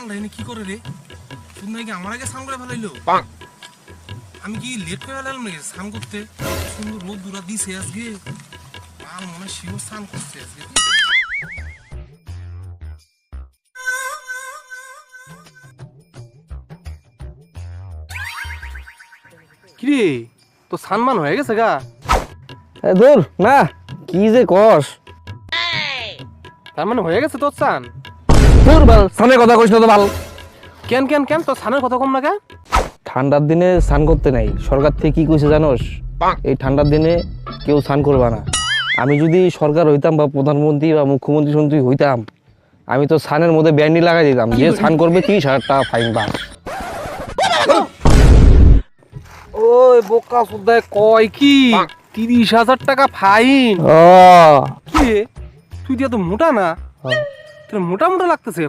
মালটা এনে কি করে রে? তুই নাকি আমার আগে স্নান করে ফেলাইলো। আমি কি লেট করে ফেলাম নাকি স্নান করতে? সুন্দর রোদ দূরা দিছে আজকে। মাল মনে হয় শিও স্নান করছে আজকে। কিরে তো সানমান হয়ে গেছে গা? দূর না, কি যে কস। তার মানে হয়ে গেছে তোর সান? দূর বাল, সানের কথা কইস না তো বাল। কেন কেন কেন তোর সানের কথা কম না কেন? ঠান্ডার দিনে স্নান করতে নাই, সরকার থেকে কি কইছে জানোস? এই ঠান্ডার দিনে কেউ স্নান করবা না। আমি যদি সরকার হইতাম বা প্রধানমন্ত্রী বা মুখ্যমন্ত্রী সন্ত্রী হইতাম, আমি তো স্নানের মধ্যে ব্যান্ডি লাগাই দিতাম, যে স্নান করবে 30,000 টাকা ফাইন বা। ওই বোকা সুদায় কয় কি 30,000 টাকা ফাইন? ও কি রে তুই দিয়া তো মোটা না, তোর মোটা মোটা লাগতেছে।